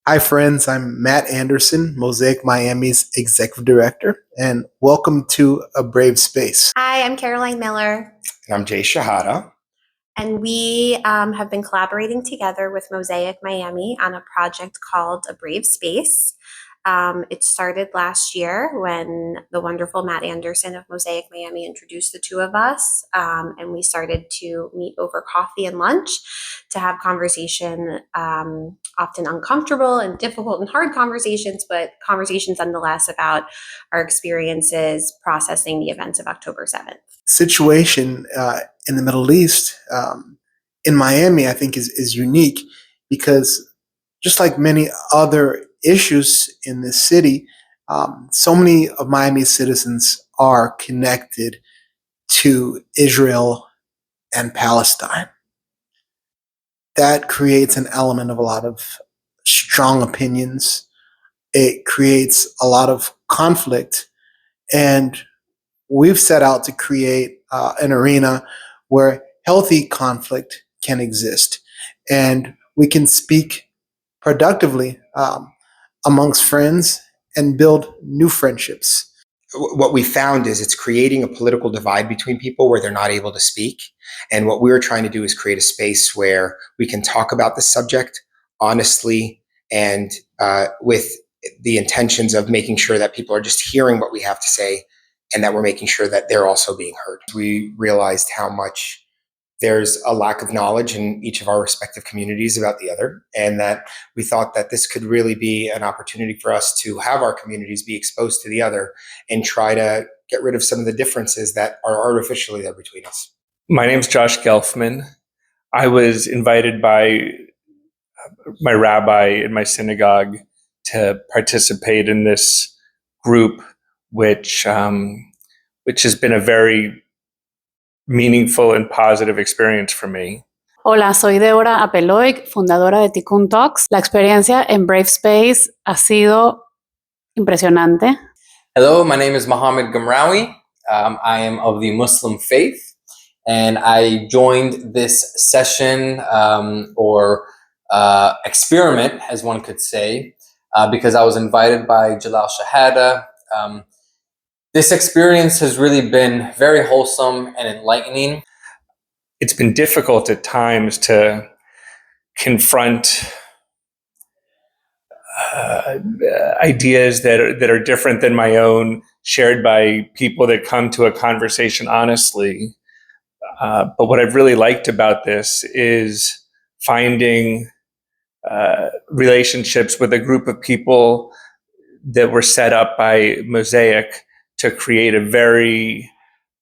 Hi, friends. I'm Matt Anderson, Mosaic Miami's Executive Director, and welcome to A Brave Space. Hi, I'm Caroline Miller. And I'm Jay Shahada. And we have been collaborating together with Mosaic Miami on a project called A Brave Space. It started last year when the wonderful Matt Anderson of Mosaic Miami introduced the two of us, and we started to meet over coffee and lunch to have conversation, often uncomfortable and difficult and hard conversations, but conversations nonetheless about our experiences processing the events of October 7th. Situation in the Middle East, in Miami, I think is unique because just like many other issues in this city, so many of Miami's citizens are connected to Israel and Palestine. That creates an element of a lot of strong opinions. It creates a lot of conflict, and we've set out to create an arena where healthy conflict can exist, and we can speak productively amongst friends and build new friendships. What we found is it's creating a political divide between people where they're not able to speak. And what we're trying to do is create a space where we can talk about the subject honestly and with the intentions of making sure that people are just hearing what we have to say and that we're making sure that they're also being heard. We realized how much there's a lack of knowledge in each of our respective communities about the other, and that we thought that this could really be an opportunity for us to have our communities be exposed to the other and try to get rid of some of the differences that are artificially there between us. My name's Josh Gelfman. I was invited by my rabbi in my synagogue to participate in this group, which has been a very meaningful and positive experience for me. Hola, soy Débora Apeloic, fundadora de Tikkun Talks. La experiencia en Brave Space ha sido impresionante. Hello, my name is Mohammed Gamrawi. I am of the Muslim faith, and I joined this session or experiment, as one could say, because I was invited by Jalal Shahada. This experience has really been very wholesome and enlightening. It's been difficult at times to confront ideas that are different than my own, shared by people that come to a conversation honestly. But what I've really liked about this is finding relationships with a group of people that were set up by Mosaic to create a very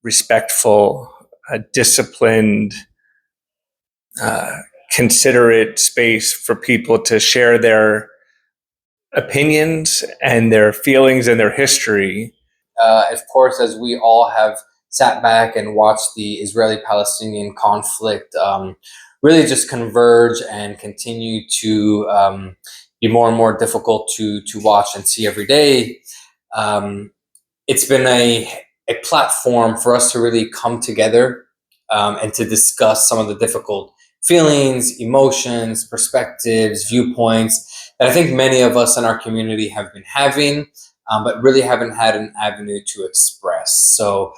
respectful, disciplined, considerate space for people to share their opinions and their feelings and their history. Of course, as we all have sat back and watched the Israeli-Palestinian conflict really just converge and continue to be more and more difficult to watch and see every day, it's been a platform for us to really come together and to discuss some of the difficult feelings, emotions, perspectives, viewpoints that I think many of us in our community have been having, but really haven't had an avenue to express. So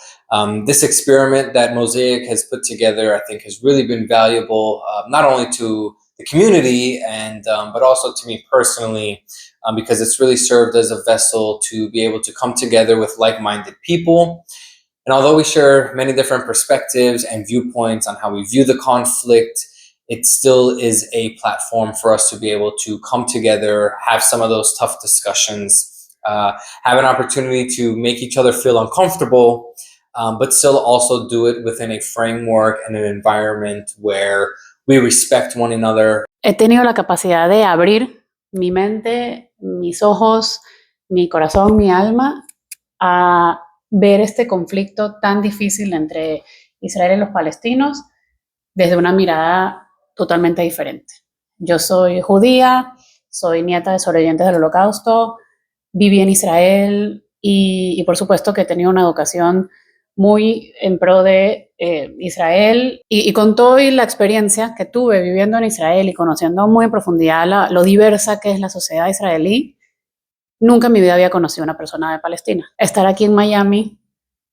this experiment that Mosaic has put together, I think, has really been valuable, not only to the community and but also to me personally, because it's really served as a vessel to be able to come together with like-minded people. And although we share many different perspectives and viewpoints on how we view the conflict, it still is a platform for us to be able to come together, have some of those tough discussions, have an opportunity to make each other feel uncomfortable, but still also do it within a framework and an environment where we respect one another. He tenido la capacidad de abrir mi mente, mis ojos, mi corazón, mi alma a ver este conflicto tan difícil entre Israel y los palestinos desde una mirada totalmente diferente. Yo soy judía, soy nieta de sobrevivientes del Holocausto, viví en Israel y por supuesto que he tenido una educación muy en pro de Israel y con toda la experiencia que tuve viviendo en Israel y conociendo muy en profundidad lo diversa que es la sociedad israelí, nunca en mi vida había conocido a una persona de Palestina. Estar aquí en Miami,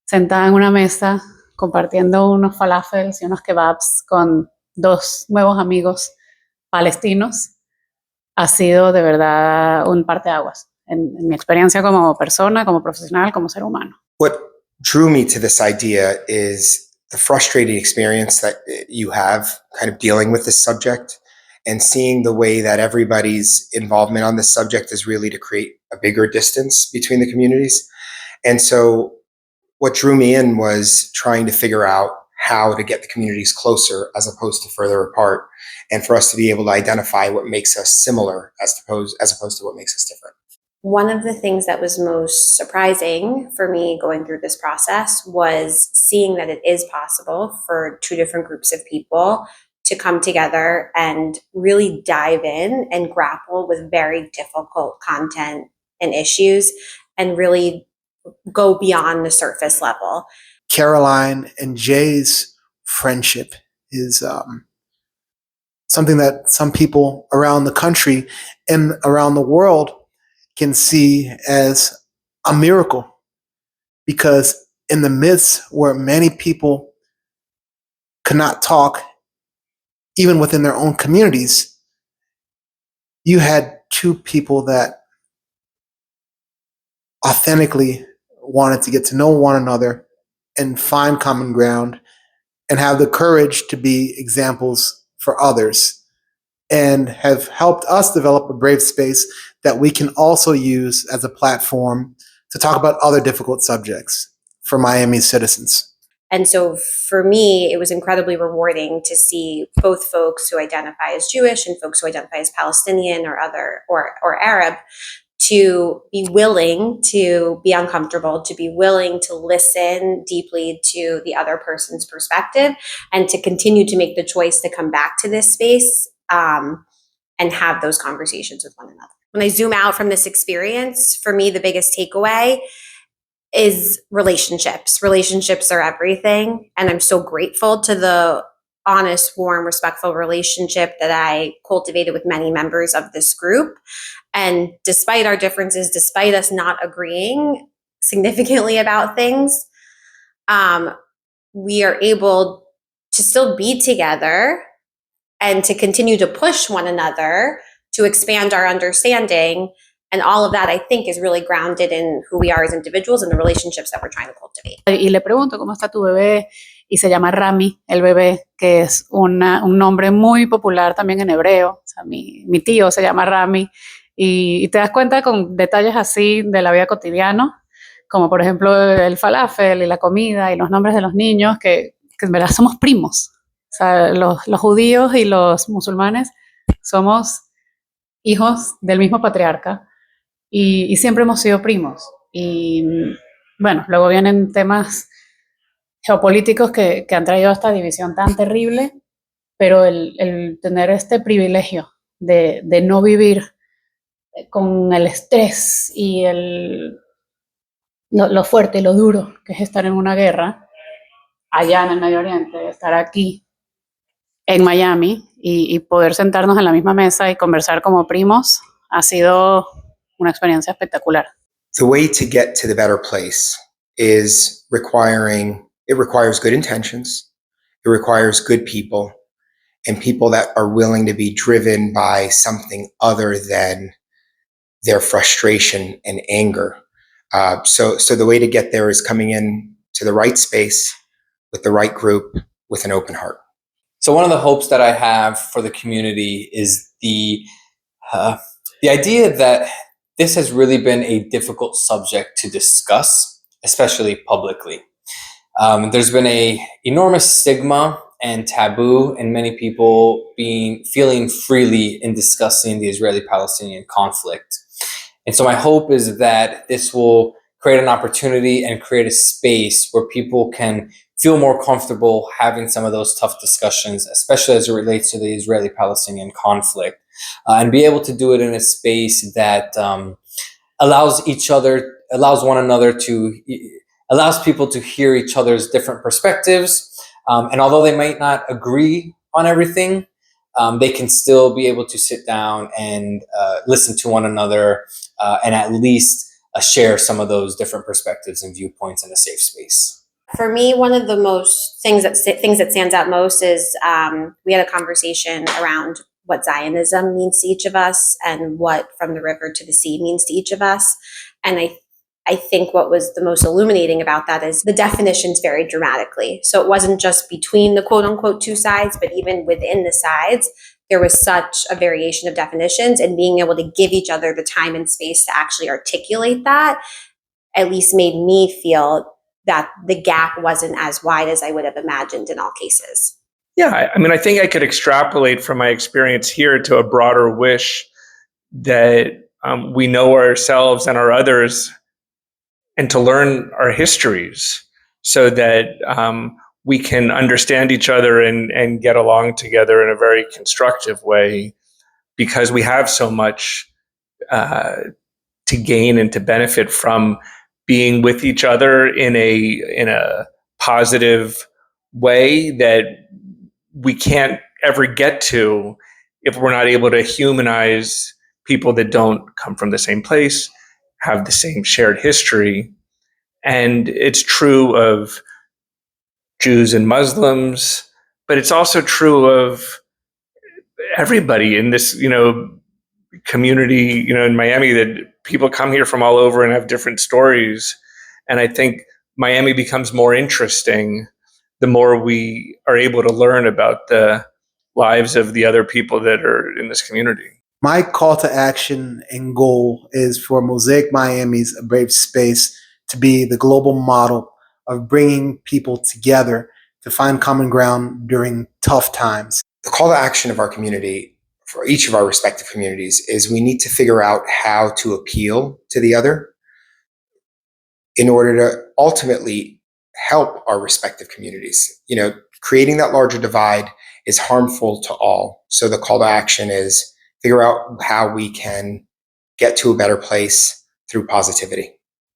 sentada en una mesa, compartiendo unos falafels y unos kebabs con dos nuevos amigos palestinos, ha sido de verdad un parteaguas en mi experiencia como persona, como profesional, como ser humano. What drew me to this idea is the frustrating experience that you have kind of dealing with this subject and seeing the way that everybody's involvement on this subject is really to create a bigger distance between the communities. And so what drew me in was trying to figure out how to get the communities closer as opposed to further apart, and for us to be able to identify what makes us similar as opposed to what makes us different. One of the things that was most surprising for me going through this process was seeing that it is possible for two different groups of people to come together and really dive in and grapple with very difficult content and issues and really go beyond the surface level. Caroline and Jay's friendship is something that some people around the country and around the world can see as a miracle, because in the midst where many people could not talk, even within their own communities, you had two people that authentically wanted to get to know one another and find common ground and have the courage to be examples for others, and have helped us develop a brave space that we can also use as a platform to talk about other difficult subjects for Miami citizens. And so for me, it was incredibly rewarding to see both folks who identify as Jewish and folks who identify as Palestinian or other or Arab to be willing to be uncomfortable, to be willing to listen deeply to the other person's perspective, and to continue to make the choice to come back to this space and have those conversations with one another. When I zoom out from this experience, for me, the biggest takeaway is relationships. Relationships are everything. And I'm so grateful to the honest, warm, respectful relationship that I cultivated with many members of this group. And despite our differences, despite us not agreeing significantly about things, we are able to still be together and to continue to push one another to expand our understanding. And all of that, I think, is really grounded in who we are as individuals and the relationships that we're trying to cultivate. Y le pregunto cómo está tu bebé y se llama Rami, el bebé, que es un nombre muy popular también en hebreo. O sea, mi tío se llama Rami y te das cuenta con detalles así de la vida cotidiana, como por ejemplo el falafel y la comida y los nombres de los niños, que en verdad somos primos. O sea, los judíos y los musulmanes somos hijos del mismo patriarca. Y siempre hemos sido primos. Y bueno, luego vienen temas geopolíticos que han traído esta división tan terrible, pero el tener este privilegio de no vivir con el estrés y lo fuerte y lo duro que es estar en una guerra allá en el Medio Oriente, estar aquí en Miami y poder sentarnos en la misma mesa y conversar como primos, ha sido una experiencia espectacular. The way to get to the better place is requires good intentions, it requires good people, and people that are willing to be driven by something other than their frustration and anger. So the way to get there is coming in to the right space with the right group with an open heart. So one of the hopes that I have for the community is the idea that this has really been a difficult subject to discuss, especially publicly. There's been a enormous stigma and taboo in many people feeling freely in discussing the Israeli-Palestinian conflict. And so my hope is that this will create an opportunity and create a space where people can feel more comfortable having some of those tough discussions, especially as it relates to the Israeli-Palestinian conflict, and be able to do it in a space that allows one another to allows people to hear each other's different perspectives. And although they might not agree on everything, they can still be able to sit down and listen to one another and at least share some of those different perspectives and viewpoints in a safe space. For me, one of the most things that stands out most is we had a conversation around what Zionism means to each of us and what from the river to the sea means to each of us. And I think what was the most illuminating about that is the definitions varied dramatically. So it wasn't just between the quote unquote two sides, but even within the sides, there was such a variation of definitions, and being able to give each other the time and space to actually articulate that at least made me feel that the gap wasn't as wide as I would have imagined in all cases. Yeah, I mean, I think I could extrapolate from my experience here to a broader wish that we know ourselves and our others, and to learn our histories so that we can understand each other and get along together in a very constructive way, because we have so much to gain and to benefit from being with each other in a positive way that we can't ever get to if we're not able to humanize people that don't come from the same place, have the same shared history. And it's true of Jews and Muslims, but it's also true of everybody in this, community, in Miami, that people come here from all over and have different stories. And I think Miami becomes more interesting the more we are able to learn about the lives of the other people that are in this community. My call to action and goal is for Mosaic Miami's A Brave Space to be the global model of bringing people together to find common ground during tough times. The call to action of our community, for each of our respective communities, is we need to figure out how to appeal to the other in order to ultimately help our respective communities. Creating that larger divide is harmful to all. So the call to action is figure out how we can get to a better place through positivity.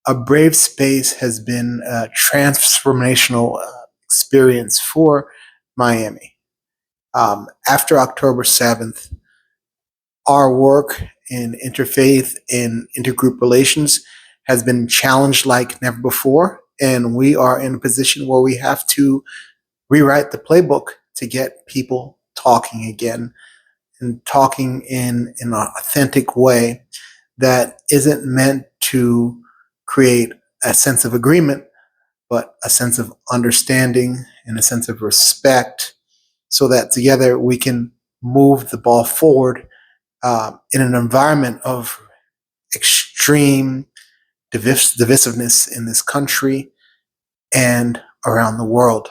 A Brave Space has been a transformational experience for Miami. After October 7th, our work in interfaith and intergroup relations has been challenged like never before, and we are in a position where we have to rewrite the playbook to get people talking again, and talking in an authentic way that isn't meant to create a sense of agreement, but a sense of understanding and a sense of respect, so that together we can move the ball forward in an environment of extreme divisiveness in this country and around the world.